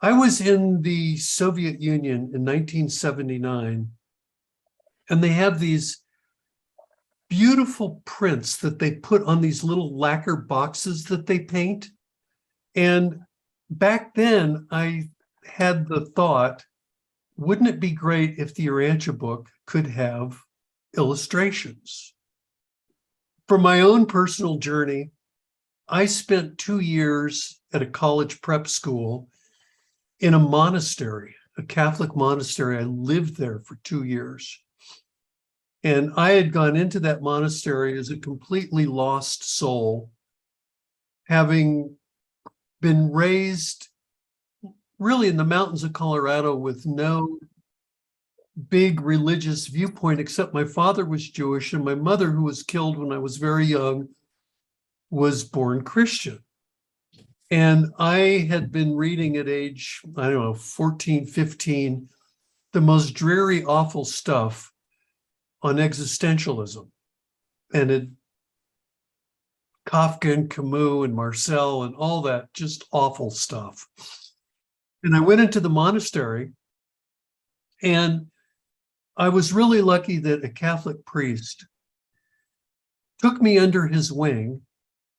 I was in the Soviet Union in 1979, and they have these beautiful prints that they put on these little lacquer boxes that they paint. And back then, I had the thought, wouldn't it be great if the Urantia book could have illustrations? For my own personal journey, I spent 2 years at a college prep school in a monastery, a Catholic monastery. I lived there for 2 years. And I had gone into that monastery as a completely lost soul, having been raised really in the mountains of Colorado with no big religious viewpoint, except my father was Jewish and my mother, who was killed when I was very young, was born Christian. And I had been reading at age, I don't know, 14, 15, the most dreary, awful stuff on existentialism. And it, Kafka and Camus and Marcel and all that, just awful stuff. And I went into the monastery, and I was really lucky that a Catholic priest took me under his wing.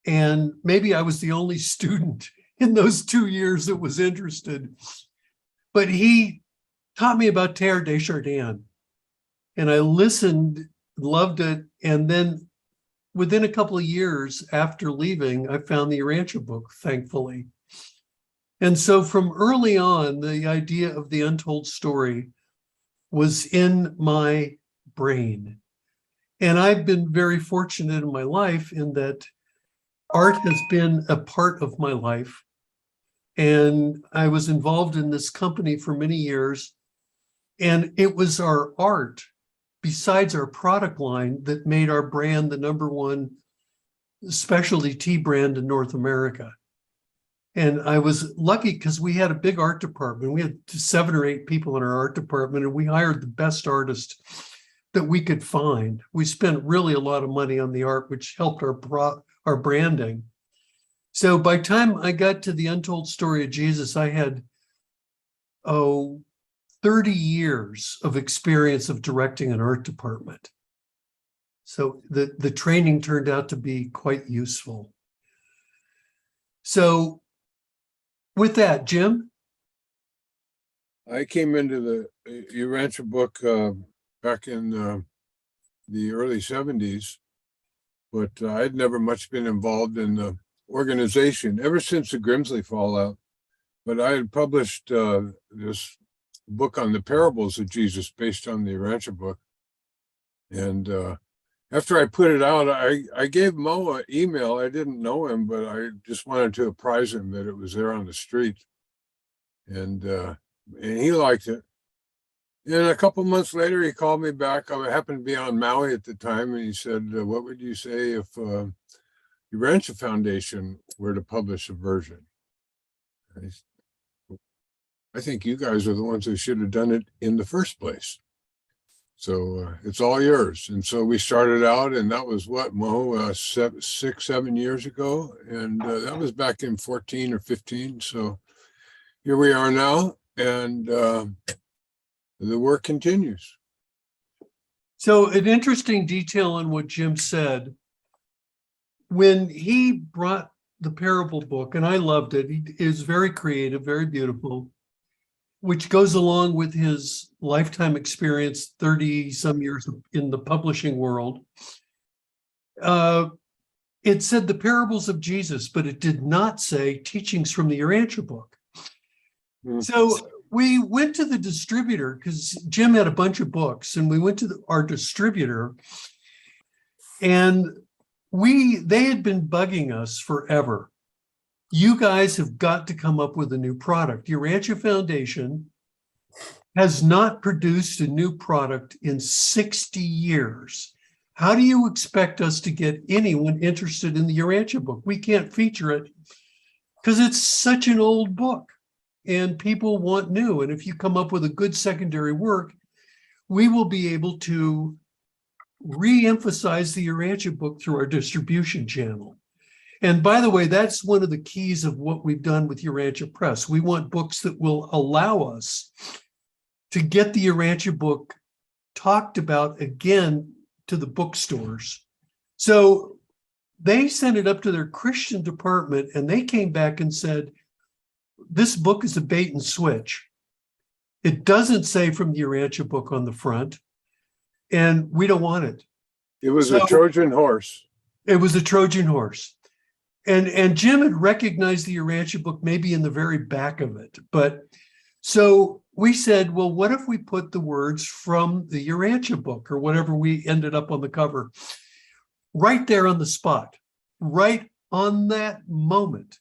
And maybe I was the only student in those 2 years that was interested, but he taught me about Teilhard de Chardin. And I listened, loved it. And then within a couple of years after leaving, I found the Urantia book, thankfully. And so from early on, the idea of the untold story was in my brain. And I've been very fortunate in my life in that art has been a part of my life. And I was involved in this company for many years. And it was our art, besides our product line, that made our brand the #1 specialty tea brand in North America. And I was lucky because we had a big art department. We had 7 or 8 people in our art department, and we hired the best artists that we could find. We spent really a lot of money on the art, which helped our branding. So by the time I got to the Untold Story of Jesus, I had, 30 years of experience of directing an art department. So the training turned out to be quite useful. So with that, Jim? I came into the Urantia book back in the early 70s, but I'd never much been involved in the organization ever since the Grimsley fallout. But I had published this book on the parables of Jesus based on the Urantia book. And after I put it out, I gave Mo an email. I didn't know him, but I just wanted to apprise him that it was there on the street. And he liked it. And a couple months later, he called me back. I happened to be on Maui at the time, and he said, what would you say if Urantia Foundation were to publish a version? I think you guys are the ones who should have done it in the first place. So it's all yours. And so we started out, and that was what, Mo, 6, 7 years ago. And that was back in 14 or 15. So here we are now, and the work continues. So an interesting detail on what Jim said, when he brought the parable book, and I loved it, it was very creative, very beautiful, which goes along with his lifetime experience, 30 some years in the publishing world. It said the parables of Jesus, but it did not say teachings from the Urantia book. So we went to the distributor, because Jim had a bunch of books, and we went to our distributor, and they had been bugging us forever. You guys have got to come up with a new product. Urantia Foundation has not produced a new product in 60 years. How do you expect us to get anyone interested in the Urantia book? We can't feature it because it's such an old book and people want new. And if you come up with a good secondary work, we will be able to re-emphasize the Urantia book through our distribution channel. And by the way, that's one of the keys of what we've done with Urantia Press. We want books that will allow us to get the Urantia book talked about again to the bookstores. So they sent it up to their Christian department, and they came back and said, this book is a bait and switch. It doesn't say from the Urantia book on the front, and we don't want it. It was a Trojan horse. It was a Trojan horse. And Jim had recognized the Urantia book maybe in the very back of it. But so we said, well, what if we put the words from the Urantia book, or whatever we ended up on the cover, right there on the spot, right on that moment?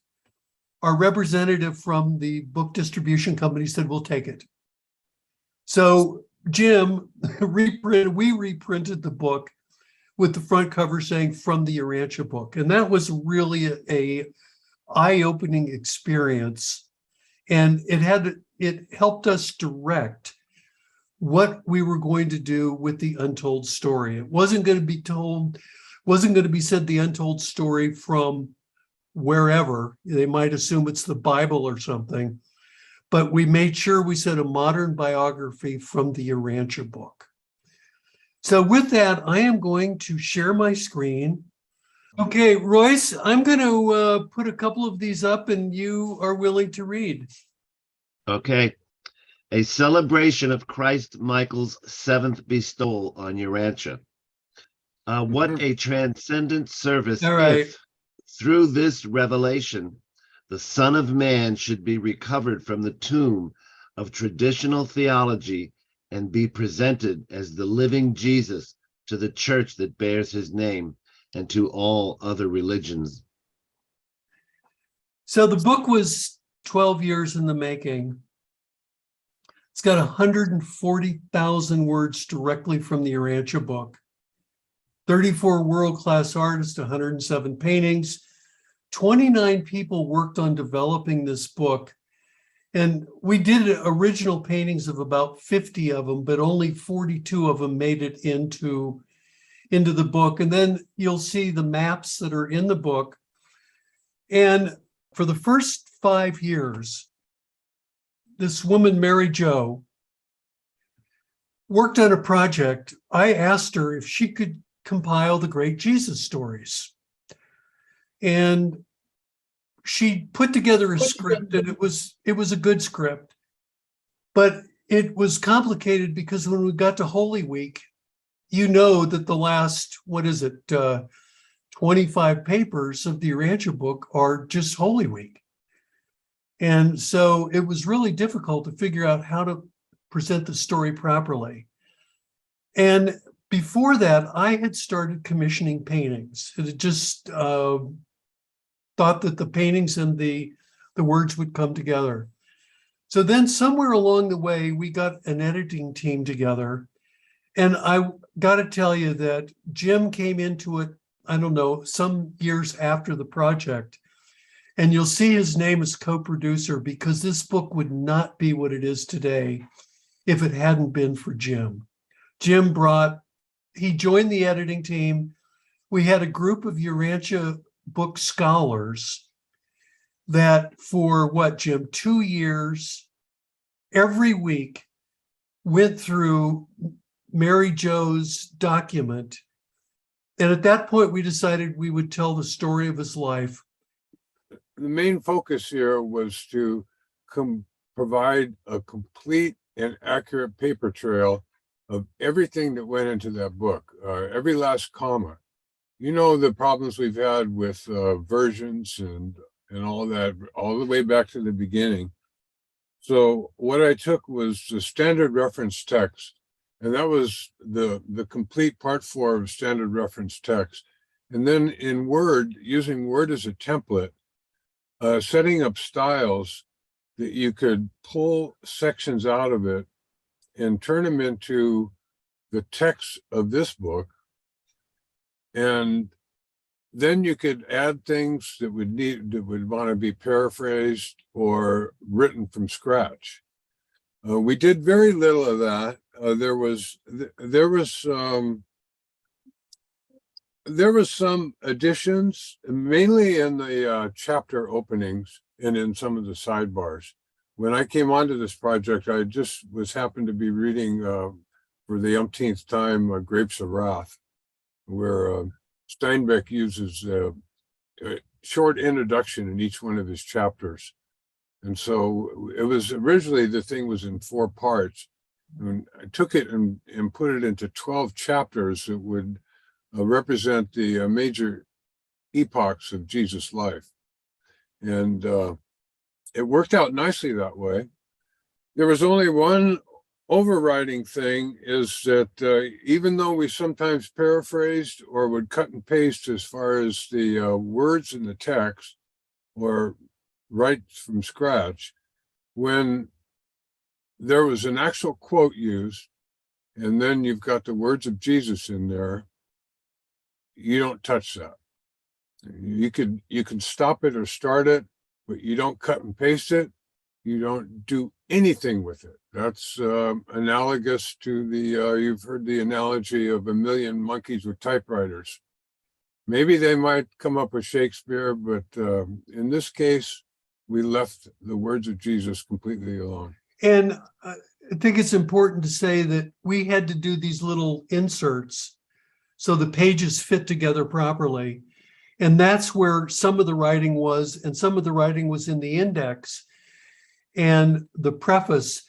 Our representative from the book distribution company said, we'll take it. So Jim we reprinted the book with the front cover saying from the Urantia book. And that was really a eye-opening experience. And it helped us direct what we were going to do with the Untold story. It wasn't going to be said the Untold story from wherever. They might assume it's the Bible or something. But we made sure we said a modern biography from the Urantia book. So with that, I am going to share my screen. Okay, Royce, I'm going to put a couple of these up and you are willing to read. Okay. A celebration of Christ Michael's seventh bestowal on Urantia. What a transcendent service All right. if, through this revelation, the Son of Man should be recovered from the tomb of traditional theology and be presented as the living Jesus to the church that bears his name and to all other religions. So the book was 12 years in the making. It's got 140,000 words directly from the Urantia book, 34 world-class artists, 107 paintings, 29 people worked on developing this book. And we did original paintings of about 50 of them, but only 42 of them made it into the book. And then you'll see the maps that are in the book. And for the first 5 years, this woman, Mary Jo, worked on a project. I asked her if she could compile the great Jesus stories. And she put together a script, and it was a good script, but it was complicated because when we got to Holy Week, you know that the last, 25 papers of the Urantia book are just Holy Week. And so it was really difficult to figure out how to present the story properly. And before that, I had started commissioning paintings. It had just thought that the paintings and the words would come together. So then somewhere along the way, we got an editing team together. And I got to tell you that Jim came into it, I don't know, some years after the project. And you'll see his name as co-producer because this book would not be what it is today if it hadn't been for Jim. Jim he joined the editing team. We had a group of Urantia book scholars that for Jim, 2 years, every week went through Mary Jo's document. And at that point, we decided we would tell the story of his life. The main focus here was to provide a complete and accurate paper trail of everything that went into that book, every last comma. You know, the problems we've had with versions and all that, all the way back to the beginning. So what I took was the standard reference text, and that was the complete part 4 of standard reference text. And then in Word, using Word as a template, setting up styles that you could pull sections out of it and turn them into the text of this book. And then you could add things that would want to be paraphrased or written from scratch. We did very little of that. There was there was some additions, mainly in the chapter openings and in some of the sidebars. When I came onto this project, I just happened to be reading for the umpteenth time Grapes of Wrath, where Steinbeck uses a short introduction in each one of his chapters. And so it was originally, the thing was in 4 parts. And I took it and put it into 12 chapters that would represent the major epochs of Jesus' life. And it worked out nicely that way. There was only one overriding thing, is that even though we sometimes paraphrased or would cut and paste as far as the words in the text or write from scratch, when there was an actual quote used, and then you've got the words of Jesus in there, you don't touch that. You can stop it or start it, but you don't cut and paste it. You don't do anything with it. That's analogous to the, you've heard the analogy of a million monkeys with typewriters. Maybe they might come up with Shakespeare, but in this case, we left the words of Jesus completely alone. And I think it's important to say that we had to do these little inserts so the pages fit together properly. And that's where some of the writing was, and some of the writing was in the index and the preface.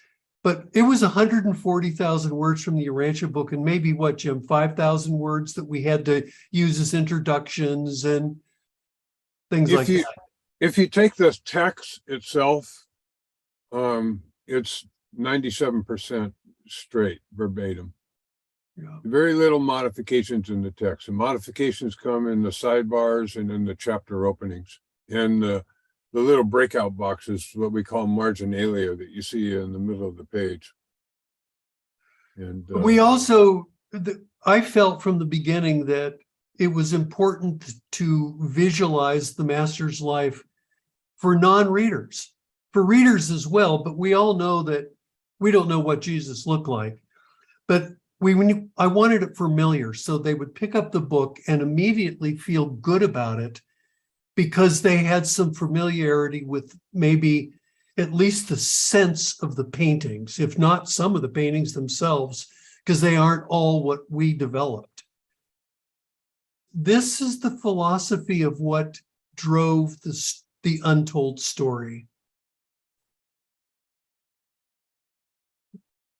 But it was 140,000 words from the Urantia book, and maybe what, Jim, 5,000 words that we had to use as introductions and things like that. If you take the text itself, it's 97% straight, verbatim. Yeah. Very little modifications in the text. The modifications come in the sidebars and in the chapter openings. And the little breakout boxes, what we call marginalia, that you see in the middle of the page. And we also, I felt from the beginning that it was important to visualize the master's life for non-readers, for readers as well. But we all know that we don't know what Jesus looked like. But I wanted it familiar, so they would pick up the book and immediately feel good about it because they had some familiarity with maybe at least the sense of the paintings, if not some of the paintings themselves, because they aren't all what we developed. This is the philosophy of what drove the Untold story.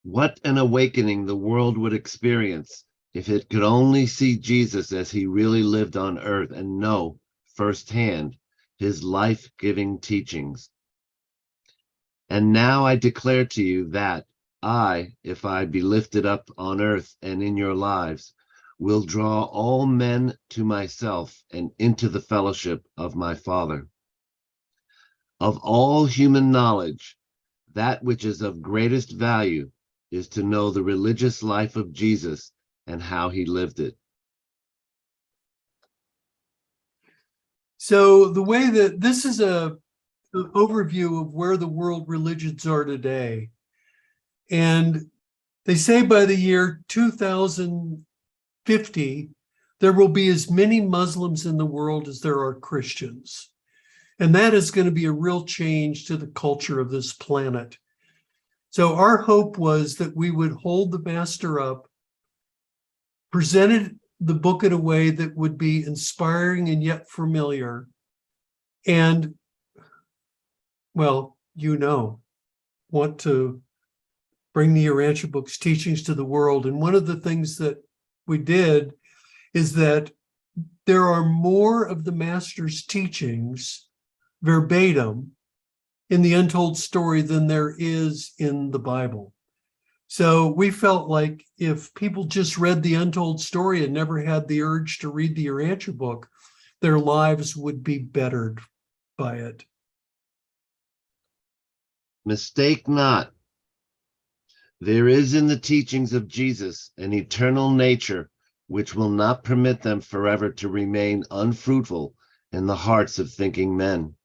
What an awakening the world would experience if it could only see Jesus as he really lived on earth and know firsthand his life-giving teachings. And now I declare to you that I, if I be lifted up on earth and in your lives, will draw all men to myself and into the fellowship of my Father. Of all human knowledge, that which is of greatest value is to know the religious life of Jesus and how he lived it. So the way that this is an overview of where the world religions are today. And they say by the year 2050, there will be as many Muslims in the world as there are Christians. And that is going to be a real change to the culture of this planet. So our hope was that we would hold the master up, presented the book in a way that would be inspiring and yet familiar. And, well, want to bring the Urantia book's teachings to the world. And one of the things that we did is that there are more of the master's teachings verbatim in the Untold story than there is in the Bible. So we felt like if people just read the Untold story and never had the urge to read the Urantia book, their lives would be bettered by it. Mistake not. There is in the teachings of Jesus an eternal nature which will not permit them forever to remain unfruitful in the hearts of thinking men.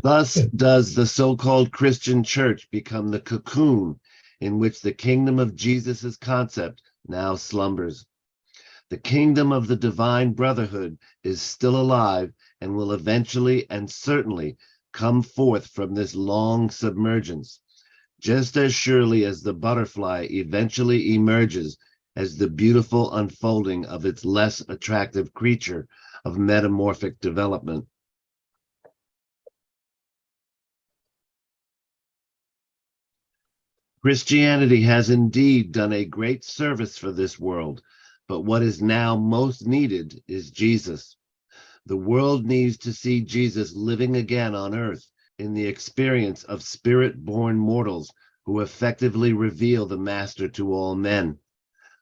Thus does the so-called Christian church become the cocoon in which the kingdom of Jesus's concept now slumbers. The kingdom of the divine brotherhood is still alive and will eventually and certainly come forth from this long submergence, just as surely as the butterfly eventually emerges as the beautiful unfolding of its less attractive creature of metamorphic development. Christianity has indeed done a great service for this world, but what is now most needed is Jesus. The world needs to see Jesus living again on earth in the experience of spirit-born mortals who effectively reveal the Master to all men.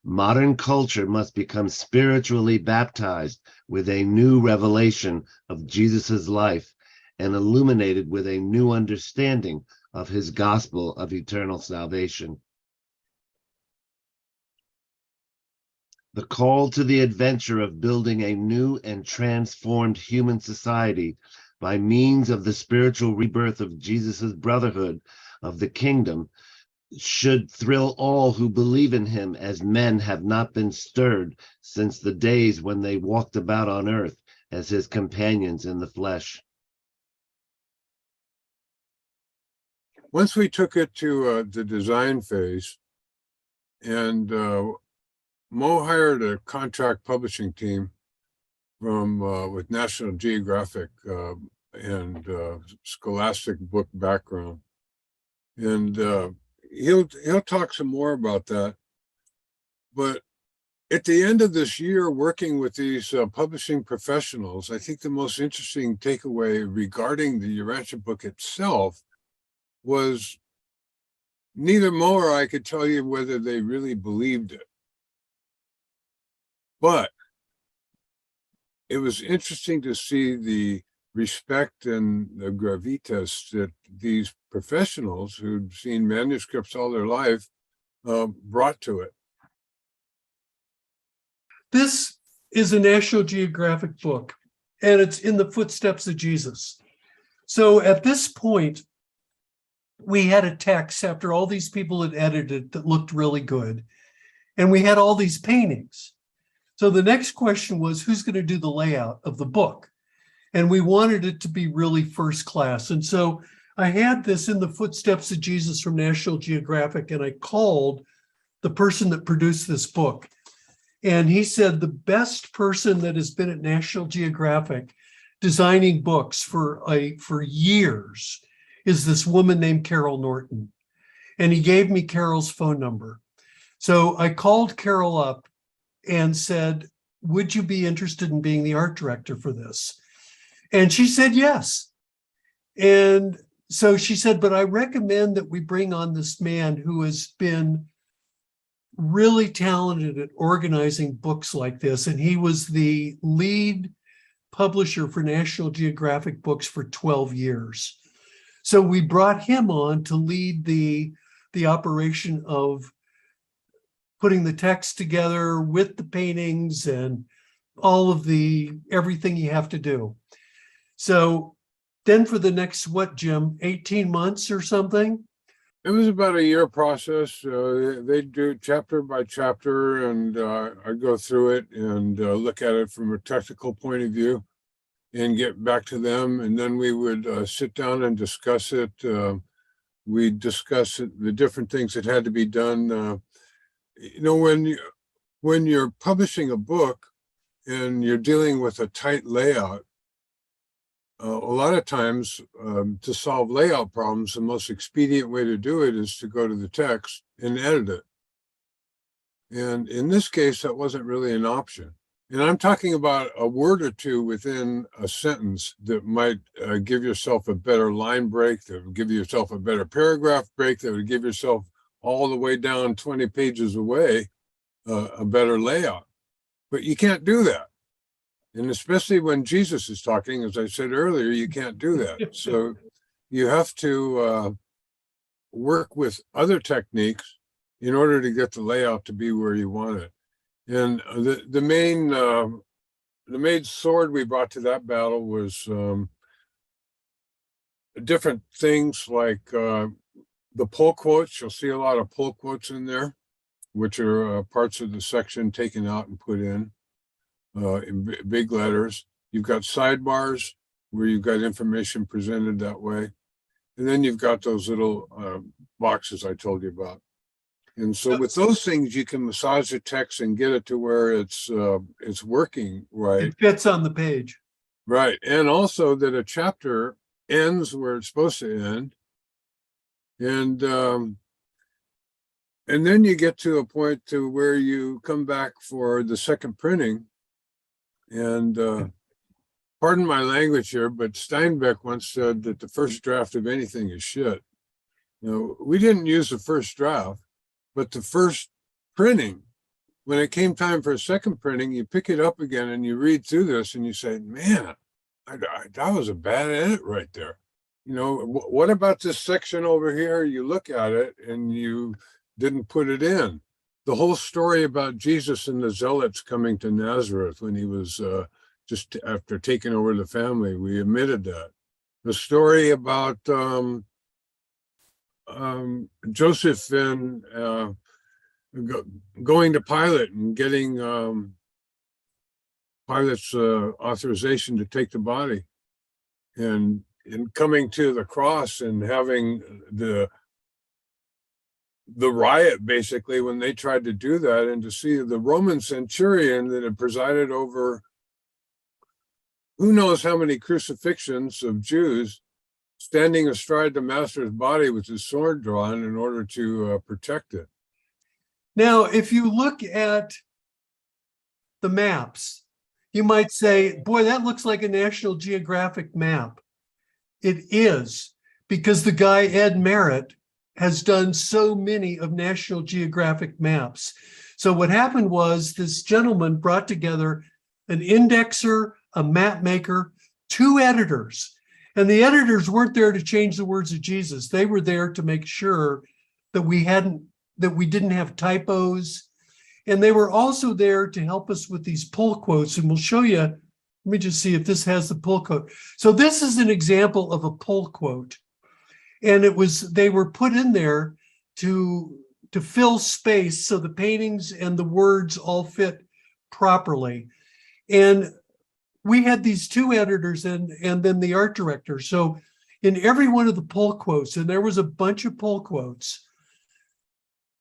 Modern culture must become spiritually baptized with a new revelation of Jesus's life and illuminated with a new understanding of his gospel of eternal salvation. The call to the adventure of building a new and transformed human society by means of the spiritual rebirth of Jesus's brotherhood of the kingdom should thrill all who believe in him, as men have not been stirred since the days when they walked about on earth as his companions in the flesh. Once we took it to the design phase, and Mo hired a contract publishing team from with National Geographic and Scholastic book background, and he'll talk some more about that. But at the end of this year, working with these publishing professionals, I think the most interesting takeaway regarding the Urantia book itself was neither Mo or I could tell you whether they really believed it. But it was interesting to see the respect and the gravitas that these professionals who'd seen manuscripts all their life brought to it. This is a National Geographic book, and it's in the footsteps of Jesus. So at this point, we had a text after all these people had edited that looked really good, and we had all these paintings. So the next question was, who's going to do the layout of the book? And we wanted it to be really first class. And so I had this in the footsteps of Jesus from National Geographic, and I called the person that produced this book. And he said the best person that has been at National Geographic designing books for years is this woman named Carol Norton. And he gave me Carol's phone number. So I called Carol up and said, would you be interested in being the art director for this? And she said yes. And so she said, but I recommend that we bring on this man who has been really talented at organizing books like this. And he was the lead publisher for National Geographic books for 12 years. So we brought him on to lead the operation of putting the text together with the paintings and all of everything you have to do. So then for the next, what, Jim, 18 months or something? It was about a year process. They do chapter by chapter, and I go through it and look at it from a technical point of view and get back to them. And then we would sit down and discuss it. We discuss the different things that had to be done. When you're publishing a book and you're dealing with a tight layout, a lot of times to solve layout problems, the most expedient way to do it is to go to the text and edit it. And in this case, that wasn't really an option. And I'm talking about a word or two within a sentence that might give yourself a better line break, that would give yourself a better paragraph break, that would give yourself all the way down 20 pages away a better layout. But you can't do that. And especially when Jesus is talking, as I said earlier, you can't do that. So you have to work with other techniques in order to get the layout to be where you want it. And the main sword we brought to that battle was different things like the pull quotes. You'll see a lot of pull quotes in there, which are parts of the section taken out and put in. in big letters. You've got sidebars where you've got information presented that way. And then you've got those little boxes I told you about. And so with those things, you can massage the text and get it to where it's working right. It fits on the page. Right. And also that a chapter ends where it's supposed to end. And then you get to a point to where you come back for the second printing. And pardon my language here, but Steinbeck once said that the first draft of anything is shit. You know, we didn't use the first draft, but the first printing, when it came time for a second printing, you pick it up again and you read through this and you say, man, that was a bad edit right there. You know, what about this section over here? You look at it and you didn't put it in. The whole story about Jesus and the zealots coming to Nazareth when he was just after taking over the family, we omitted that. The story about Joseph and going to Pilate and getting Pilate's authorization to take the body, and coming to the cross and having the riot basically when they tried to do that, and to see the Roman centurion that had presided over who knows how many crucifixions of Jews standing astride the master's body with his sword drawn in order to protect it. Now, if you look at the maps, you might say, boy, that looks like a National Geographic map. It is, because the guy, Ed Merritt, has done so many of National Geographic maps. So what happened was this gentleman brought together an indexer, a map maker, 2 editors. And the editors weren't there to change the words of Jesus. They were there to make sure that we didn't have typos. And they were also there to help us with these pull quotes. And we'll show you, let me just see if this has the pull quote. So this is an example of a pull quote. And they were put in there to fill space so the paintings and the words all fit properly. And we had these 2 editors and then the art director. So in every one of the pull quotes, and there was a bunch of pull quotes,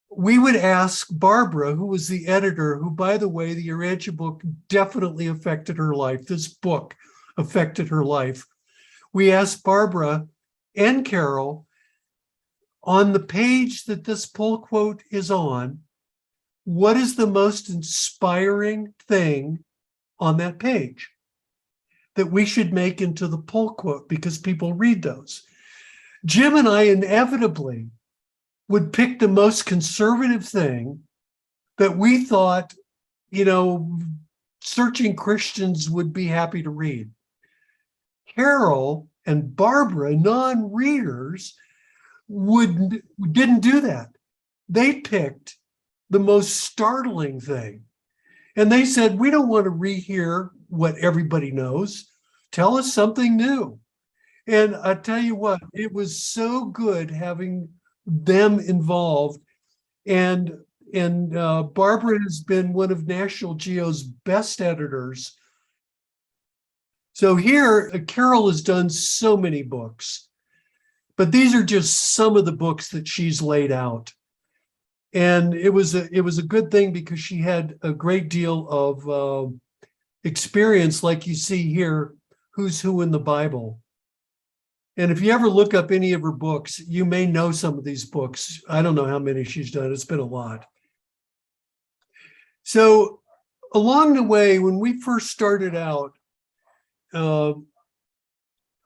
we would ask Barbara, who was the editor, who, by the way, the Urantia book definitely affected her life. This book affected her life. We asked Barbara and Carol, on the page that this pull quote is on, what is the most inspiring thing on that page that we should make into the pull quote, because people read those? Jim and I inevitably would pick the most conservative thing that we thought, searching Christians would be happy to read. Carol and Barbara, non-readers, didn't do that. They picked the most startling thing. And they said, we don't want to rehear what everybody knows. Tell us something new. And I tell you what, it was so good having them involved. And Barbara has been one of National Geo's best editors. So here, Carol has done so many books, but these are just some of the books that she's laid out. And it was a good thing, because she had a great deal of experience, like you see here, who's who in the Bible. And if you ever look up any of her books, you may know some of these books. I don't know how many she's done. It's been a lot. So along the way, when we first started out, I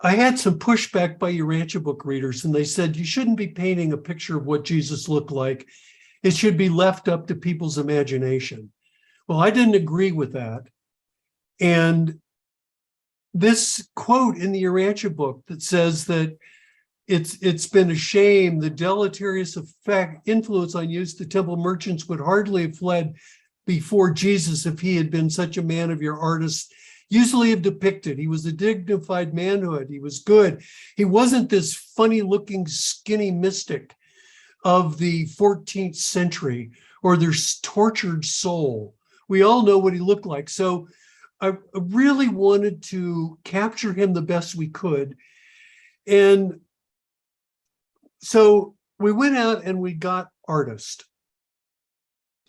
had some pushback by Urantia book readers, and they said, you shouldn't be painting a picture of what Jesus looked like. It should be left up to people's imagination. Well, I didn't agree with that. And this quote in the Urantia book that says that it's been a shame, the deleterious influence on youth, the temple merchants would hardly have fled before Jesus if he had been such a man of your artists usually have depicted. He was a dignified manhood. He was good. He wasn't this funny looking skinny mystic of the 14th century or their tortured soul. We all know what he looked like. So I really wanted to capture him the best we could. And so we went out and we got artists.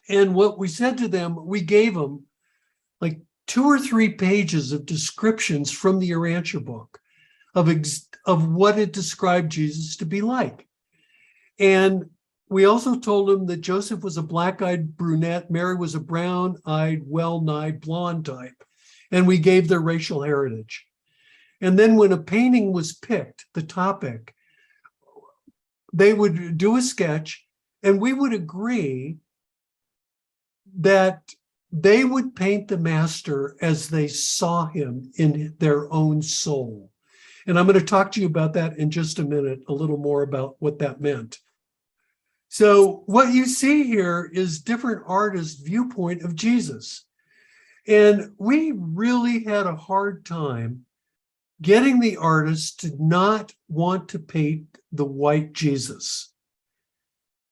And what we said to them, we gave them like 2 or 3 pages of descriptions from the Urantia book of what it described Jesus to be like. And we also told them that Joseph was a black-eyed brunette, Mary was a brown-eyed, well-nigh blonde type. And we gave their racial heritage. And then when a painting was picked, the topic, they would do a sketch and we would agree that they would paint the master as they saw him in their own soul. And I'm going to talk to you about that in just a minute, a little more about what that meant. So what you see here is different artists' viewpoint of Jesus. And we really had a hard time getting the artists to not want to paint the white Jesus.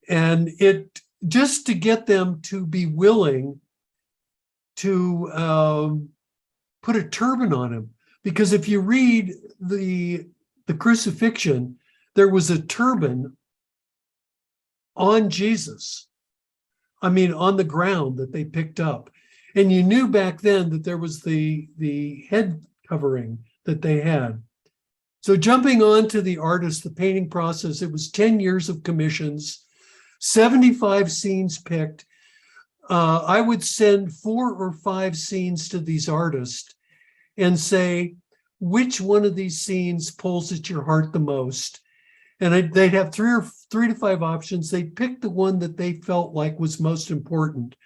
And it just to get them to be willing to put a turban on him. Because if you read the crucifixion, there was a turban on Jesus. I mean, on the ground that they picked up. And you knew back then that there was the head covering that they had. So jumping on to the artist, the painting process, it was 10 years of commissions, 75 scenes picked. I would send 4 or 5 scenes to these artists and say, which one of these scenes pulls at your heart the most? And they'd have 3 to 5 options. They'd pick the one that they felt like was most important.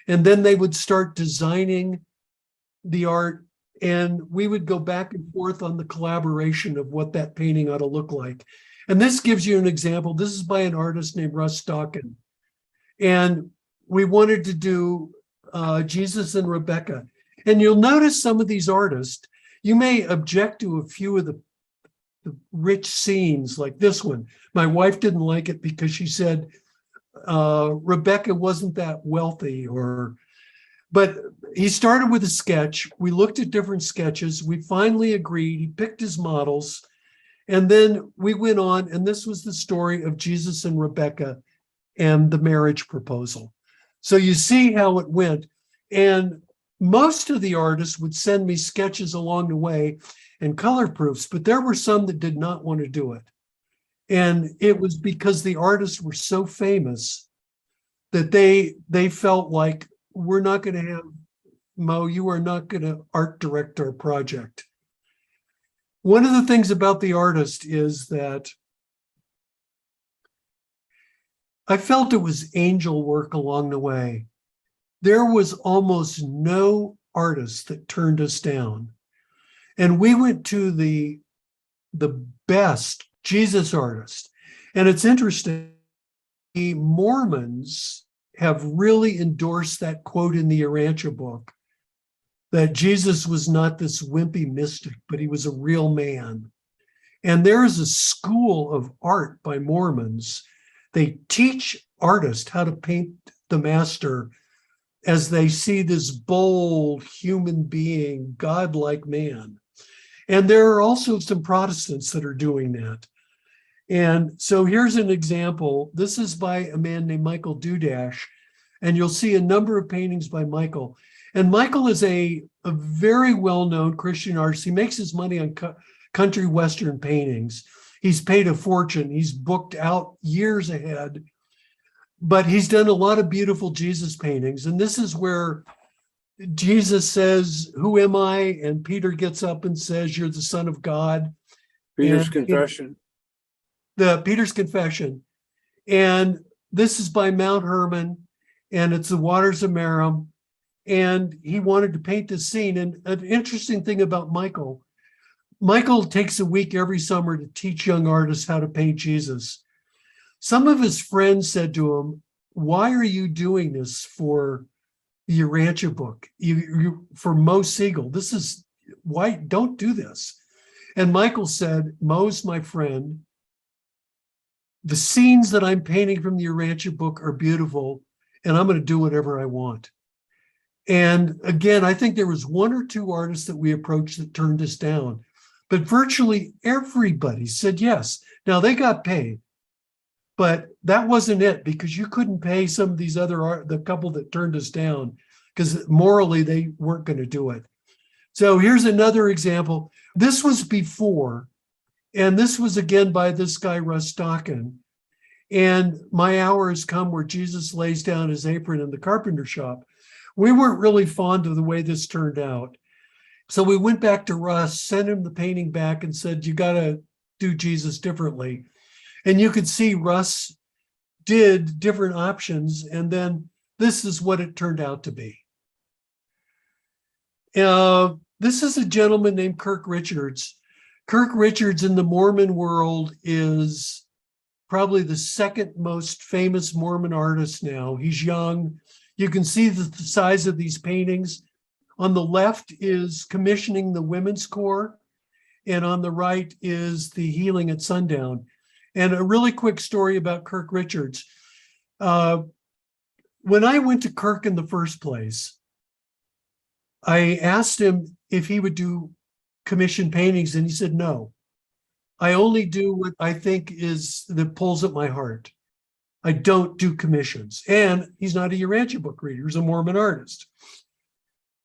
And then they would start designing the art, and we would go back and forth on the collaboration of what that painting ought to look like. And this gives you an example. This is by an artist named Russ Stockin. And we wanted to do Jesus and Rebecca. And you'll notice some of these artists, you may object to a few of the rich scenes like this one. My wife didn't like it because she said Rebecca wasn't that wealthy, but he started with a sketch. We looked at different sketches. We finally agreed. He picked his models. And then we went on, and this was the story of Jesus and Rebecca and the marriage proposal. So you see how it went. And most of the artists would send me sketches along the way and color proofs, but there were some that did not want to do it. And it was because the artists were so famous that they felt like, we're not going to have, Mo, you are not going to art direct our project. One of the things about the artist is that I felt it was angel work along the way. There was almost no artist that turned us down. And we went to the best Jesus artist. And it's interesting, the Mormons have really endorsed that quote in the Urantia book, that Jesus was not this wimpy mystic, but he was a real man. And there is a school of art by Mormons. They teach artists how to paint the master as they see this bold human being, godlike man. And there are also some Protestants that are doing that. And so here's an example. This is by a man named Michael Dudash, and you'll see a number of paintings by Michael. And Michael is a very well-known Christian artist. He makes his money on country Western paintings. He's paid a fortune. He's booked out years ahead, but he's done a lot of beautiful Jesus paintings. And this is where Jesus says, "Who am I?" And Peter gets up and says, "You're the Son of God." Peter's confession. Peter's confession. And this is by Mount Hermon, and it's the waters of Merom. And he wanted to paint this scene. And an interesting thing about Michael takes a week every summer to teach young artists how to paint Jesus. Some of his friends said to him, "Why are you doing this for the Urantia book? You for Mo Siegel, why don't do this?" And Michael said, "Mo's my friend. The scenes that I'm painting from the Urantia book are beautiful, and I'm going to do whatever I want." And again, I think there was one or two artists that we approached that turned us down, but virtually everybody said yes. Now they got paid, but that wasn't it, because you couldn't pay some of these other the couple that turned us down, because morally they weren't going to do it. So here's another example. This was before, and this was again by this guy, Russ Stockin. And My Hour Has Come, where Jesus lays down his apron in the carpenter shop. We weren't really fond of the way this turned out. So we went back to Russ, sent him the painting back and said, you got to do Jesus differently. And you could see Russ did different options. And then this is what it turned out to be. This is a gentleman named Kirk Richards. Kirk Richards in the Mormon world is probably the second most famous Mormon artist now. He's young. You can see the size of these paintings. On the left is commissioning the women's corps, and on the right is the healing at sundown. And a really quick story about Kirk Richards. When I went to Kirk in the first place, I asked him if he would do commission paintings, and he said no. I only do what I think that pulls at my heart. I don't do commissions. And he's not a Urantia book reader, he's a Mormon artist.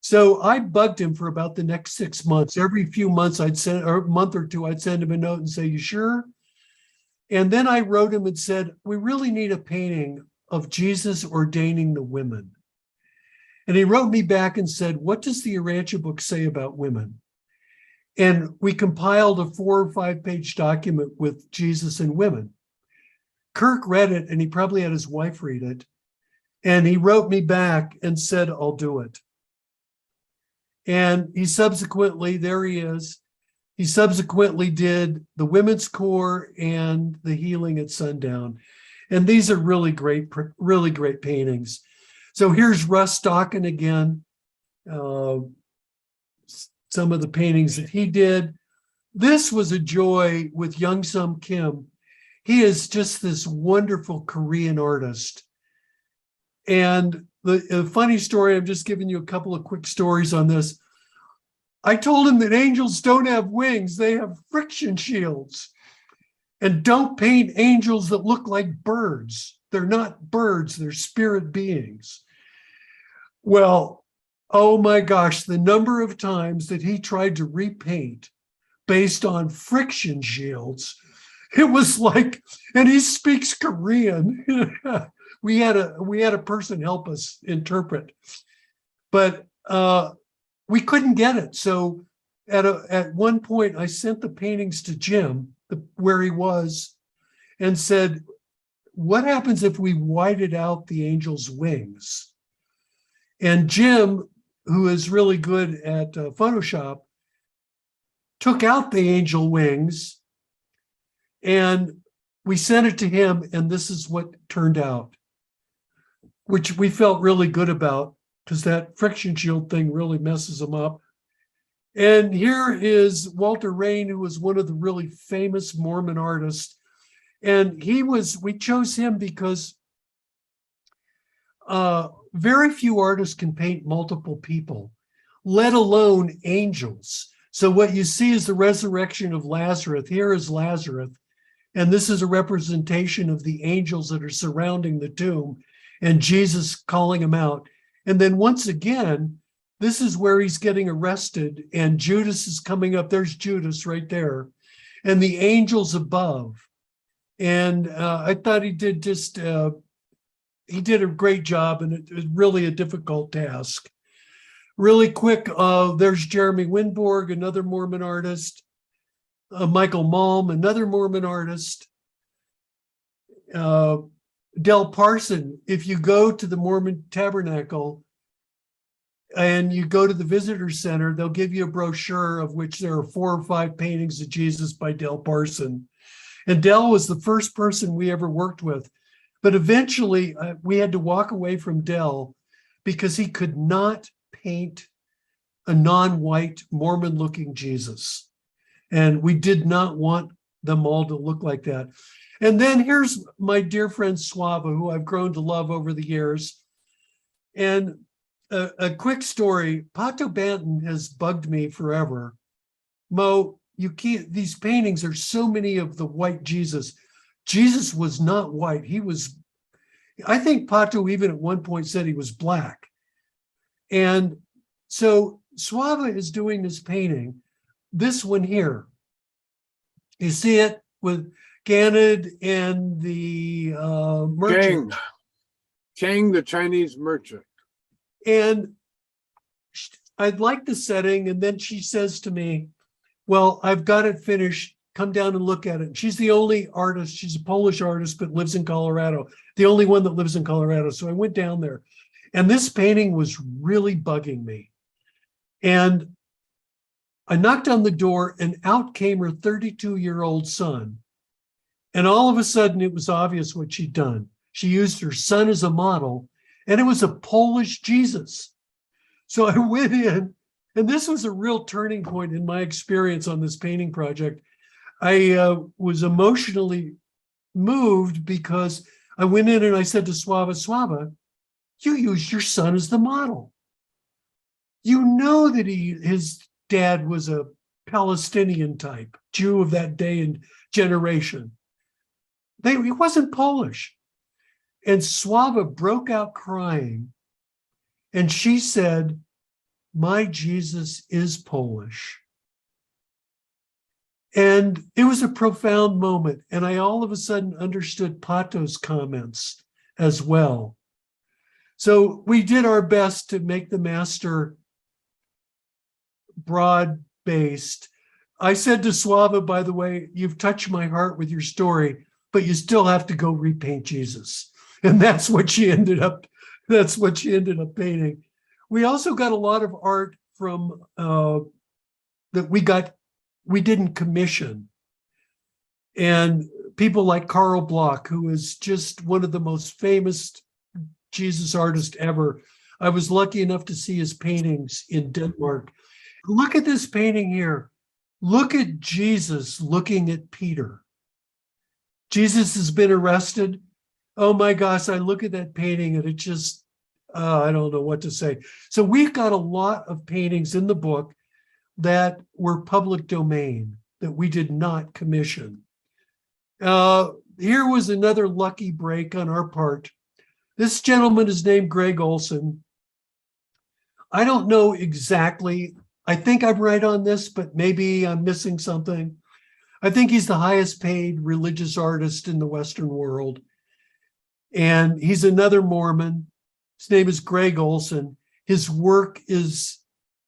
So I bugged him for about the next 6 months. Every few months or a month or two, I'd send him a note and say, you sure? And then I wrote him and said, we really need a painting of Jesus ordaining the women. And he wrote me back and said, what does the Urantia book say about women? And we compiled a 4 or 5 page document with Jesus and women. Kirk read it, and he probably had his wife read it. And he wrote me back and said, I'll do it. And he subsequently, there he is, he subsequently did the women's corps and the healing at sundown. And these are really great paintings. So here's Russ Stockin again. Some of the paintings that he did. This was a joy with Young Sum Kim. He is just this wonderful Korean artist. And the funny story, I'm just giving you a couple of quick stories on this. I told him that angels don't have wings, they have friction shields. And don't paint angels that look like birds. They're not birds, they're spirit beings. Well, oh my gosh, the number of times that he tried to repaint based on friction shields, it was like, and he speaks Korean. We had a person help us interpret, but we couldn't get it. So at one point, I sent the paintings to Jim, where he was, and said, what happens if we whited out the angel's wings? And Jim, who is really good at Photoshop, took out the angel wings, and we sent it to him, and this is what turned out, which we felt really good about, because that friction shield thing really messes them up. And here is Walter Rain, who was one of the really famous Mormon artists. And we chose him because very few artists can paint multiple people, let alone angels. So what you see is the resurrection of Lazarus. Here is Lazarus. And this is a representation of the angels that are surrounding the tomb and Jesus calling him out. And then once again, this is where he's getting arrested and Judas is coming up. There's Judas right there. And the angels above. And I thought he did he did a great job, and it was really a difficult task. Really quick, there's Jeremy Winborg, another Mormon artist. Michael Malm, another Mormon artist. Del Parson, if you go to the Mormon Tabernacle and you go to the visitor center, they'll give you a brochure of which there are 4 or 5 paintings of Jesus by Del Parson. And Del was the first person we ever worked with. But eventually we had to walk away from Del because he could not paint a non-white Mormon-looking Jesus. And we did not want them all to look like that. And then here's my dear friend Suava, who I've grown to love over the years. And a quick story. Pato Banton has bugged me forever. Mo, you can't, these paintings are so many of the white Jesus. Jesus was not white. He was, I think Pato even at one point said he was black. And so Suava is doing this painting, this one here. You see it with Ganid and the merchant. Chang, the Chinese merchant. And I'd like the setting. And then she says to me, well, I've got it finished. Come down and look at it. She's the only artist. She's a Polish artist, but lives in Colorado. The only one that lives in Colorado. So I went down there. And this painting was really bugging me. And I knocked on the door and out came her 32-year-old son. And all of a sudden, it was obvious what she'd done. She used her son as a model, and it was a Polish Jesus. So I went in, and this was a real turning point in my experience on this painting project. I was emotionally moved because I went in and I said to Suava, you used your son as the model. You know that his dad was a Palestinian type, Jew of that day and generation. He wasn't Polish. And Suava broke out crying. And she said, my Jesus is Polish. And it was a profound moment. And I all of a sudden understood Pato's comments as well. So we did our best to make the master broad-based. I said to Suava, by the way, you've touched my heart with your story, but you still have to go repaint Jesus. And that's what she ended up painting. We also got a lot of art from that we didn't commission. And people like Carl Bloch, who is just one of the most famous Jesus artists ever. I was lucky enough to see his paintings in Denmark. Look at this painting here. Look at Jesus looking at Peter. Jesus has been arrested. Oh my gosh, I look at that painting and it just, I don't know what to say. So we've got a lot of paintings in the book that were public domain that we did not commission. Here was another lucky break on our part. This gentleman is named Greg Olson. I don't know exactly. I think I'm right on this, but maybe I'm missing something. I think he's the highest paid religious artist in the Western world. And he's another Mormon. His name is Greg Olson. His work is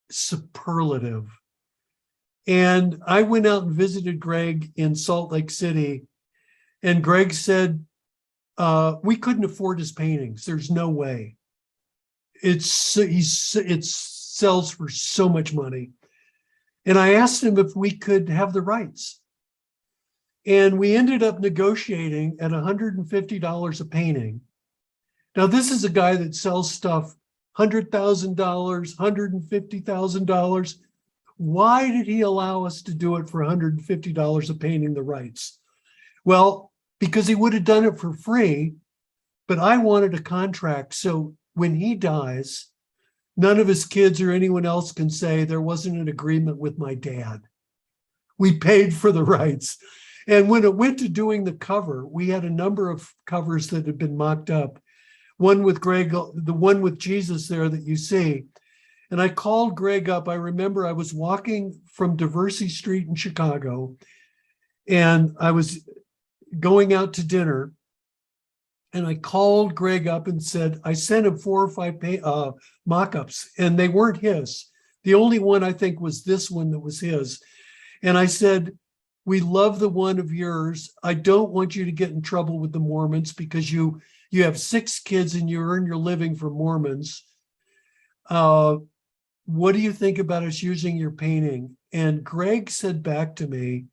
superlative. And I went out and visited Greg in Salt Lake City. And Greg said, we couldn't afford his paintings. There's no way. It sells for so much money. And I asked him if we could have the rights. And we ended up negotiating at $150 a painting. Now, this is a guy that sells stuff $100,000, $150,000. Why did he allow us to do it for $150 a painting, the rights? Well, because he would have done it for free, but I wanted a contract. So when he dies, none of his kids or anyone else can say there wasn't an agreement with my dad. We paid for the rights. And when it went to doing the cover, we had a number of covers that had been mocked up. One with Greg, the one with Jesus there that you see. And I called Greg up. I remember I was walking from Diversey Street in Chicago, and I was going out to dinner. And I called Greg up and said, I sent him 4 or 5 mock-ups, and they weren't his. The only one I think was this one that was his. And I said, we love the one of yours. I don't want you to get in trouble with the Mormons because you have 6 kids and you earn your living from Mormons. What do you think about us using your painting? And Greg said back to me,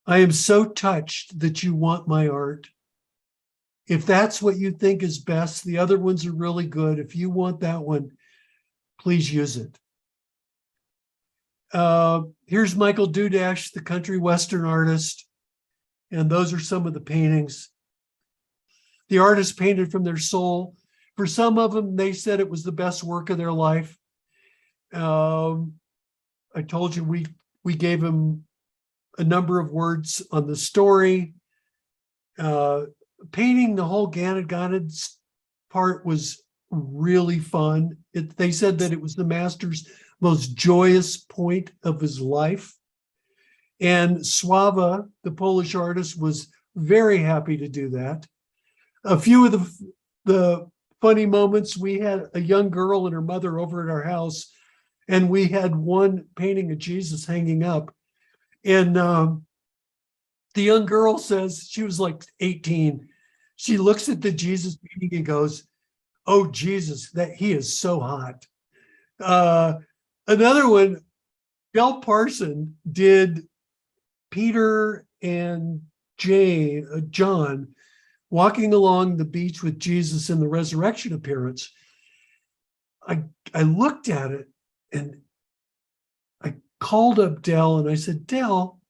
I am so touched that you want my art. If that's what you think is best, the other ones are really good. If you want that one, please use it. Here's Michael Dudash, the country western artist. And those are some of the paintings. The artists painted from their soul. For some of them, they said it was the best work of their life. I told you we gave them a number of words on the story. Painting the whole Gannet part was really fun. They said that it was the master's most joyous point of his life. And Sława, the Polish artist, was very happy to do that. A few of the funny moments, we had a young girl and her mother over at our house, and we had one painting of Jesus hanging up. And the young girl says, she was like 18, she looks at the Jesus painting and goes, "Oh, Jesus, that he is so hot." Another one, Del Parson did Peter and John walking along the beach with Jesus in the resurrection appearance. I looked at it and I called up Del and I said, "Del,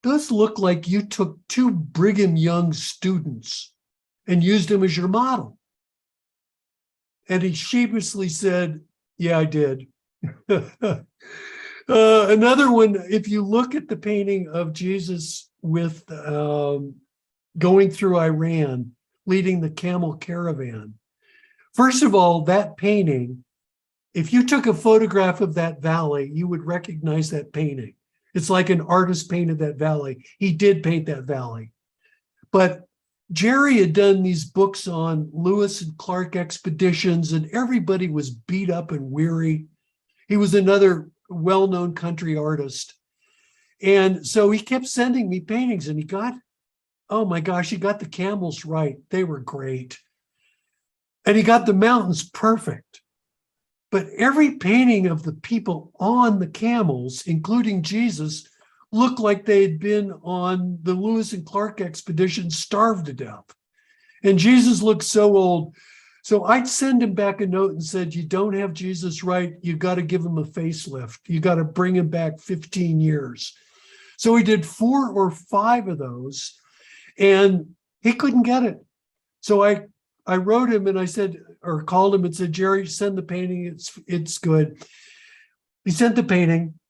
those look like you took two Brigham Young students and used them as your model." And he sheepishly said, "Yeah, I did." Another one, if you look at the painting of Jesus with going through Iran, leading the camel caravan. First of all, that painting, if you took a photograph of that valley, you would recognize that painting. It's like an artist painted that valley. He did paint that valley. But Jerry had done these books on Lewis and Clark expeditions, and everybody was beat up and weary. He was another well-known country artist. And so he kept sending me paintings, and he got, oh my gosh, he got the camels right. They were great. And he got the mountains perfect. But every painting of the people on the camels, including Jesus, looked like they had been on the Lewis and Clark expedition, starved to death. And Jesus looked so old. So I'd send him back a note and said, "You don't have Jesus right. You got to give him a facelift. You got to bring him back 15 years. So he did 4 or 5 of those, and he couldn't get it. So I wrote him and I said, or called him and said, "Jerry, send the painting. It's good." He sent the painting.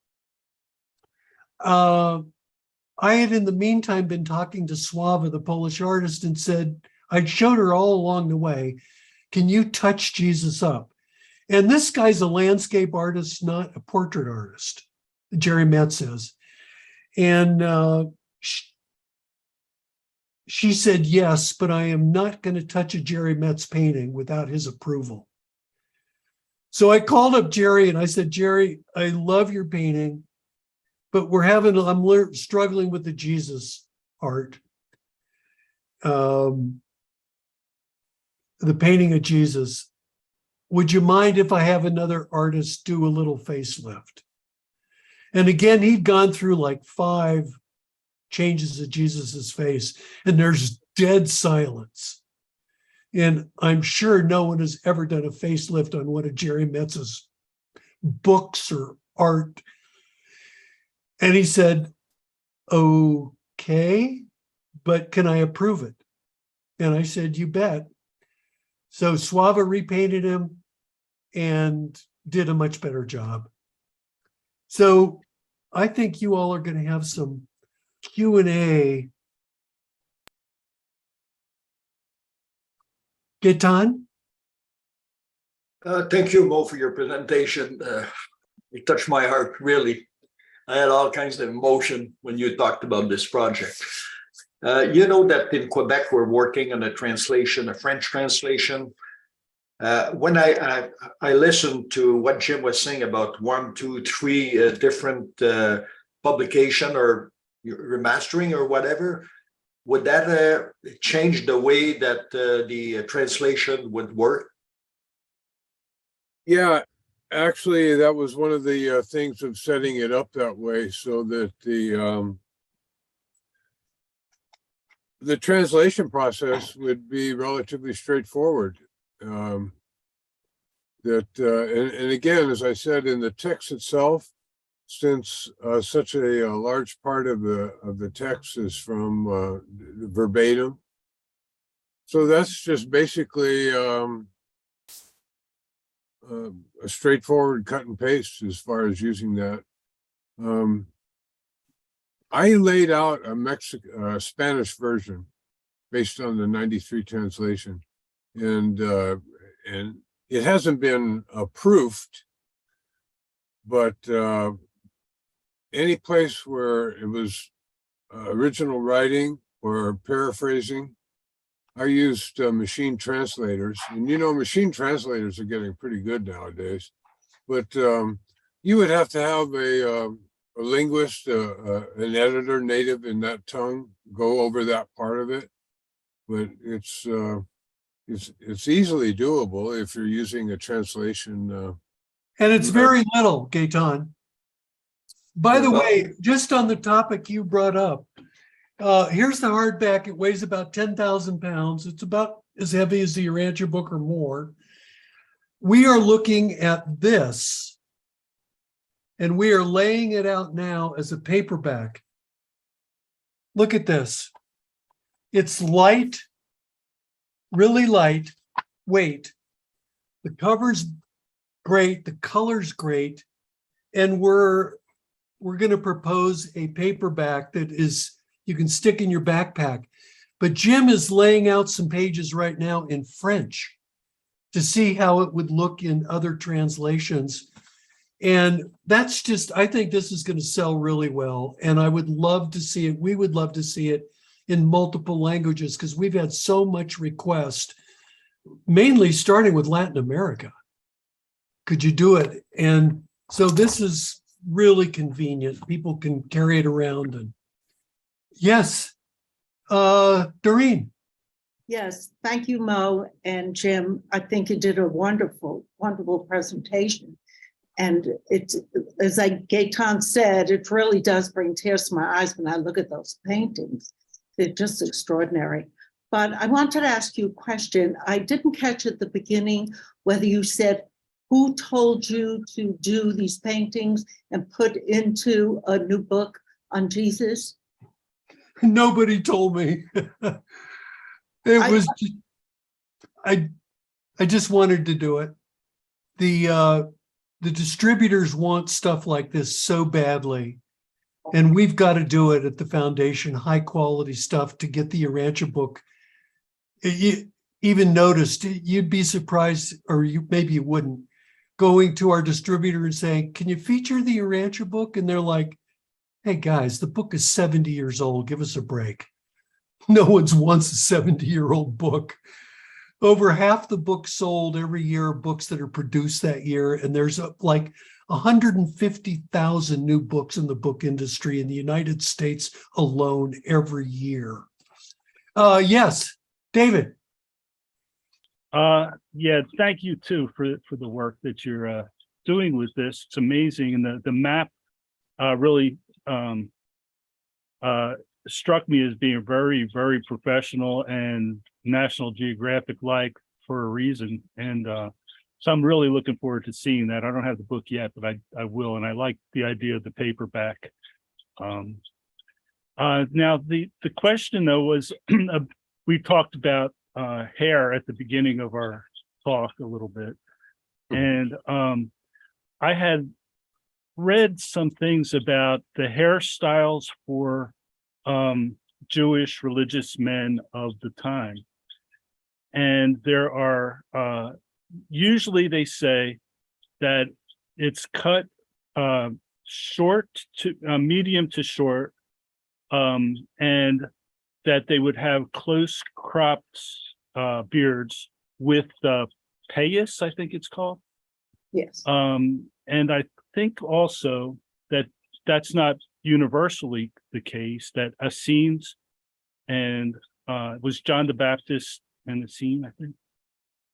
I had in the meantime been talking to Sława, the Polish artist, and said, I'd showed her all along the way, "Can you touch Jesus up?" And this guy's a landscape artist, not a portrait artist, Jerry Metz says. And she said, "Yes, but I am not going to touch a Jerry Metz painting without his approval." So I called up Jerry and I said, "Jerry, I love your painting, but I'm struggling with the Jesus art. The painting of Jesus. Would you mind if I have another artist do a little facelift?" And again, he'd gone through like 5 changes of Jesus's face, and there's dead silence. And I'm sure no one has ever done a facelift on one of Jerry Metz's books or art. And he said, "Okay, but can I approve it?" And I said, "You bet." So Sława repainted him and did a much better job. So I think you all are going to have some Q&A. Gaetan? Thank you, Mo, for your presentation. It touched my heart, really. I had all kinds of emotion when you talked about this project. You know that in Quebec, we're working on a translation, a French translation. When I listened to what Jim was saying about 1, 2, 3 different publication or remastering or whatever, would that change the way that the translation would work? Yeah, actually, that was one of the things of setting it up that way, so that the translation process would be relatively straightforward. And again, as I said, in the text itself, since such a large part of the text is from verbatim, So that's just basically a straightforward cut and paste as far as using that. I laid out a Spanish version based on the 93 translation, and it hasn't been proofed, but any place where it was original writing or paraphrasing, I used machine translators, and machine translators are getting pretty good nowadays. But you would have to have a linguist, an editor native in that tongue, go over that part of it. But it's easily doable if you're using a translation. And it's very little, Gaetan. By the Well- way, just on the topic you brought up, here's the hardback. It weighs about 10,000 pounds. It's about as heavy as the Urantia book or more. We are looking at this, and we are laying it out now as a paperback. Look at this. It's light, really light weight. The cover's great, the color's great, and we're going to propose a paperback that is you can stick in your backpack. But Jim is laying out some pages right now in French to see how it would look in other translations. And that's just, I think this is going to sell really well. And I would love to see it. We would love to see it in multiple languages because we've had so much request, mainly starting with Latin America. Could you do it? And so this is really convenient. People can carry it around. And yes, Doreen. Yes, thank you, Mo and Jim. I think you did a wonderful, wonderful presentation. And it's, as Gaetan said, it really does bring tears to my eyes when I look at those paintings. They're just extraordinary. But I wanted to ask you a question. I didn't catch at the beginning whether you said who told you to do these paintings and put into a new book on Jesus? Nobody told me. I just wanted to do it. The distributors want stuff like this so badly, and we've got to do it at the foundation, high quality stuff to get the Urantia book. You even noticed, you'd be surprised, or maybe you wouldn't, going to our distributor and saying, can you feature the Urantia book? And they're like, hey guys, the book is 70 years old. Give us a break. No one's wants a 70-year-old book. Over half the books sold every year are books that are produced that year. And there's like 150,000 new books in the book industry in the United States alone every year. Yes, David. Yeah, thank you too for the work that you're doing with this. It's amazing. And the map really struck me as being very, very professional and National Geographic like for a reason. And so I'm really looking forward to seeing that. I don't have the book yet, but I will. And I like the idea of the paperback. Now the question though was we talked about hair at the beginning of our talk a little bit. And I had read some things about the hairstyles for Jewish religious men of the time. And there are, usually they say that it's cut short to medium to short, and that they would have close cropped beards with payas, I think it's called. Yes. And I think also that that's not universally the case, that Essenes and was John the Baptist and Essene, I think.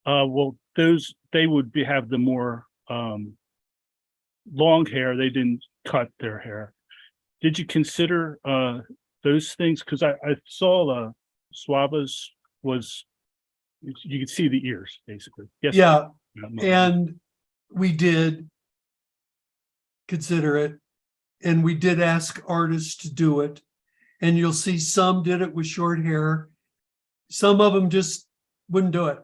Well, those, they would have the more long hair. They didn't cut their hair. Did you consider those things? Because I saw Swabas was, you could see the ears basically. Yes. Yeah, and we did consider it, and we did ask artists to do it, and you'll see some did it with short hair, Some of them just wouldn't do it.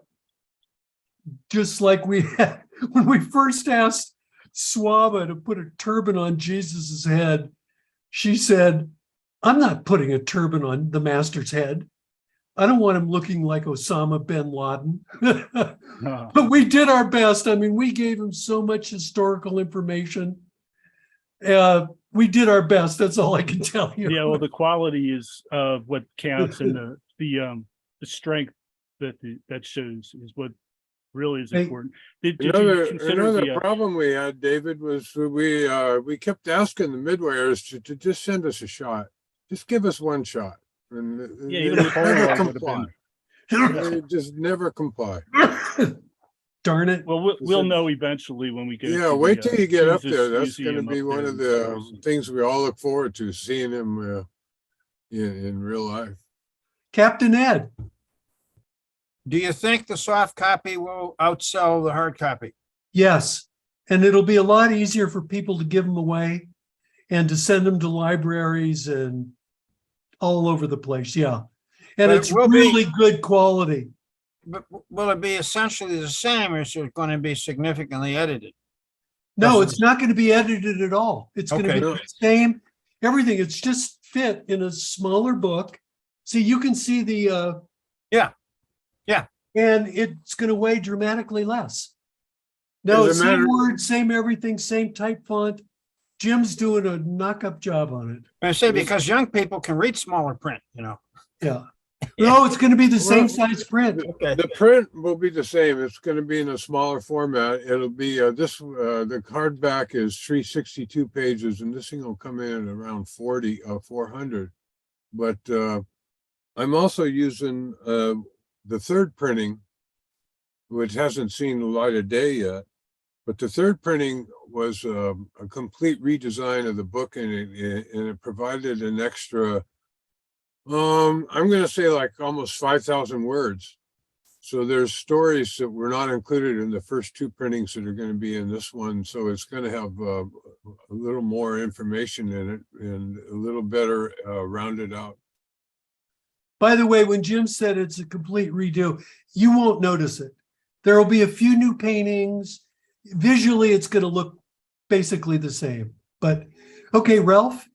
Just like we had when we first asked Swaba to put a turban on Jesus's head, she said, "I'm not putting a turban on the master's head. I don't want him looking like Osama bin Laden." No. But we did our best. I mean, we gave him so much historical information. We did our best. That's all I can tell you. Yeah, well, the quality is what counts, and the strength that shows is what really is Hey, important. Did you consider Another problem we had, David, was we kept asking the midwayers to just send us a shot. Just give us one shot. And Yeah, they even a would pole never log would have comply. been. They just never comply. Darn it. Well, we'll know eventually when we get. Yeah, to wait the, till you get up Jesus there. That's going to Museum be up one there of in the Paris. things we all look forward to, seeing him in real life. Captain Ed. Do you think the soft copy will outsell the hard copy? Yes. And it'll be a lot easier for people to give them away and to send them to libraries and all over the place. Yeah. And But it it's will be- really good quality. But will it be essentially the same, or is it going to be significantly edited? No, Yes, it's not going to be edited at all. It's going to Okay. be the same, everything. It's just fit in a smaller book. See, you can see the Yeah. Yeah. And it's going to weigh dramatically less. No, As a same matter- word, same everything, same type font. Jim's doing a knock-up job on it. I say because young people can read smaller print, you know. Yeah. No, it's going to be the same Well, size print. Okay. The print will be the same. It's going to be in a smaller format. It'll be the hardback is 362 pages, and this thing will come in at around 400. But I'm also using the third printing, which hasn't seen the light of day yet. But the third printing was a complete redesign of the book, and it provided an extra, I'm going to say like almost 5,000 words. So there's stories that were not included in the first two printings that are going to be in this one. So it's going to have a little more information in it and a little better rounded out. By the way, when Jim said it's a complete redo, you won't notice it. There will be a few new paintings. Visually, it's going to look basically the same. But okay, Ralph.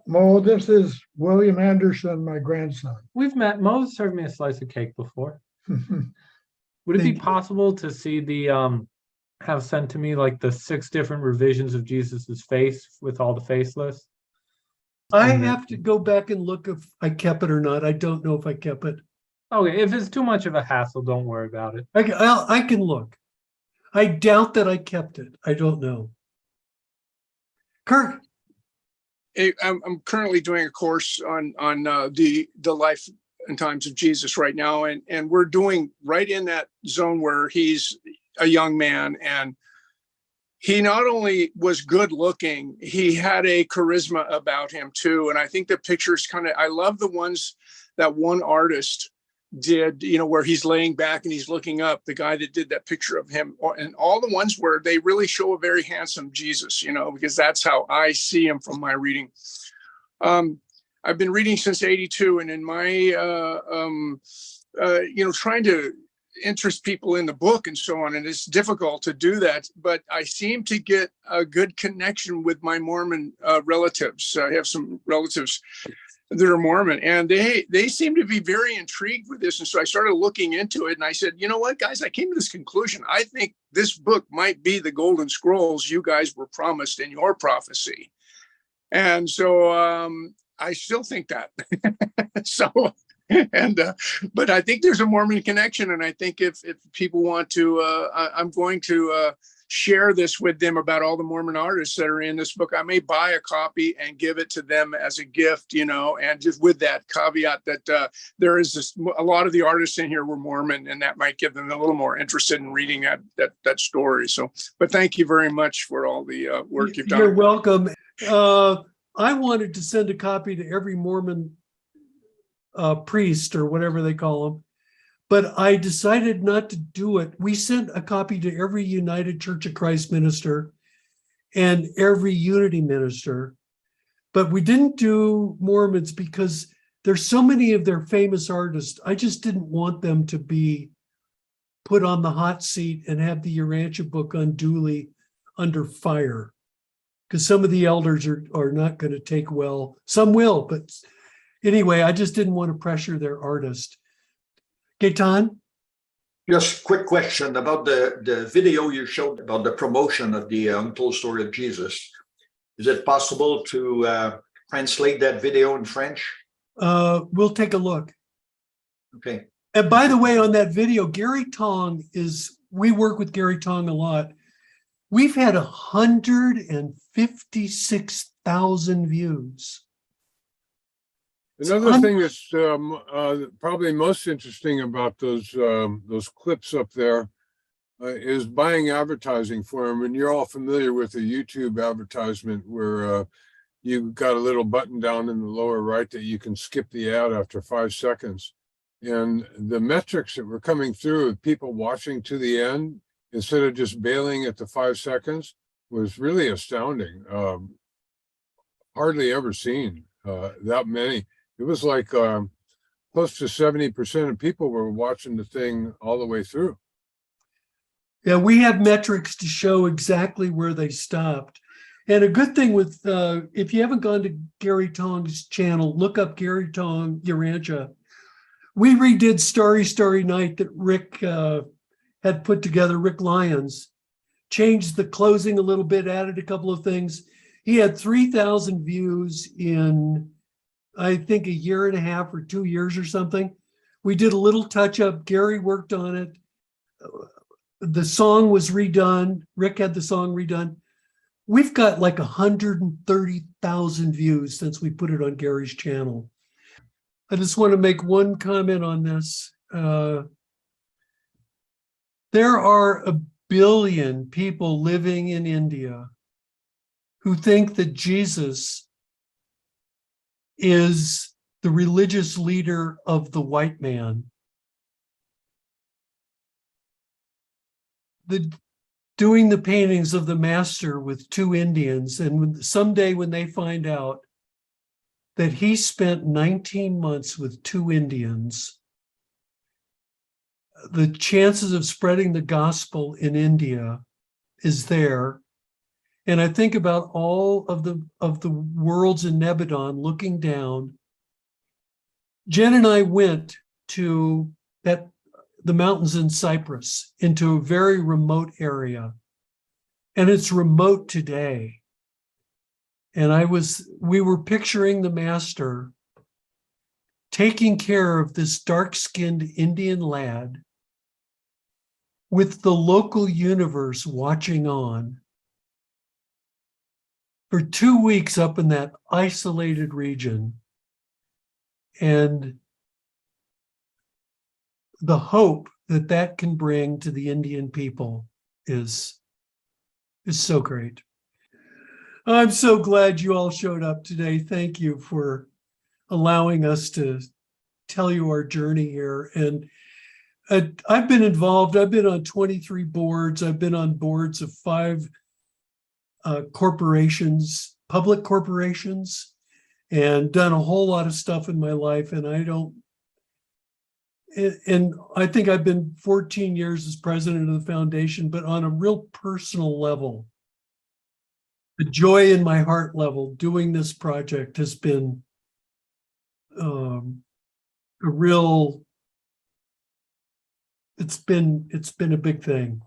Mo, this is William Anderson, my grandson. We've met. Mo's served me a slice of cake before. Would it Thank be you. possible to see the have sent to me like the 6 different revisions of Jesus's face with all the faceless? I have to go back and look if I kept it or not. I don't know if I kept it. Okay, if it's too much of a hassle, don't worry about it. I can look. I doubt that I kept it. I don't know. Kirk. I'm currently doing a course on the life and times of Jesus right now, and we're doing right in that zone where he's a young man, and he not only was good looking, he had a charisma about him too. And I think the pictures I love the ones that one artist did, where he's laying back and he's looking up, the guy that did that picture of him, and all the ones where they really show a very handsome Jesus, because that's how I see him from my reading. I've been reading since '82, and in my, trying to interest people in the book and so on, and it's difficult to do that, but I seem to get a good connection with my Mormon relatives. I have some relatives that are Mormon, and they seem to be very intrigued with this. And so I started looking into it, and I said, you know what, guys, I came to this conclusion. I think this book might be the golden scrolls you guys were promised in your prophecy. And so I still think that. But I think there's a Mormon connection. And I think if people want to, I'm going to share this with them about all the Mormon artists that are in this book. I may buy a copy and give it to them as a gift, and just with that caveat that there is a lot of the artists in here were Mormon, and that might give them a little more interested in reading that story. So, but thank you very much for all the work you've done. You're welcome. I wanted to send a copy to every Mormon priest or whatever they call them, but I decided not to do it. We sent a copy to every United Church of Christ minister and every Unity minister, but we didn't do Mormons because there's so many of their famous artists. I just didn't want them to be put on the hot seat and have the Urantia book unduly under fire. Because some of the elders are not going to take well. Some will, but anyway, I just didn't want to pressure their artist. Gaetan? Just quick question about the video you showed about the promotion of the Untold Story of Jesus. Is it possible to translate that video in French? We'll take a look. Okay. And by the way, on that video, Gary Tong we work with Gary Tong a lot. We've had 156,000 views. Another thing that's probably most interesting about those clips up there is buying advertising for them. And you're all familiar with the YouTube advertisement where you got a little button down in the lower right that you can skip the ad after 5 seconds. And the metrics that were coming through of people watching to the end instead of just bailing at the 5 seconds was really astounding. Hardly ever seen that many. It was like close to 70% of people were watching the thing all the way through. Yeah, we have metrics to show exactly where they stopped. And a good thing with, if you haven't gone to Gary Tong's channel, look up Gary Tong Urantia. We redid Starry Night that Rick had put together, Rick Lyons, changed the closing a little bit, added a couple of things. He had 3,000 views in, I think, a year and a half or 2 years or something. We did a little touch up. Gary worked on it. The song was redone. Rick had the song redone. We've got like 130,000 views since we put it on Gary's channel. I just want to make one comment on this. There are 1 billion people living in India who think that Jesus is the religious leader of the white man. Doing the paintings of the master with 2 Indians, and someday when they find out that he spent 19 months with 2 Indians, the chances of spreading the gospel in India is there. And I think about all of the worlds in Nebadon looking down. Jen and I went to the mountains in Cyprus, into a very remote area. And it's remote today. And we were picturing the master taking care of this dark-skinned Indian lad with the local universe watching on for 2 weeks up in that isolated region. And the hope that can bring to the Indian people is so great. I'm so glad you all showed up today. Thank you for allowing us to tell you our journey here. And I've been involved. I've been on 23 boards. I've been on boards of 5 corporations, public corporations, and done a whole lot of stuff in my life. And I think I've been 14 years as president of the foundation, but on a real personal level, the joy in my heart level doing this project has been it's been a big thing.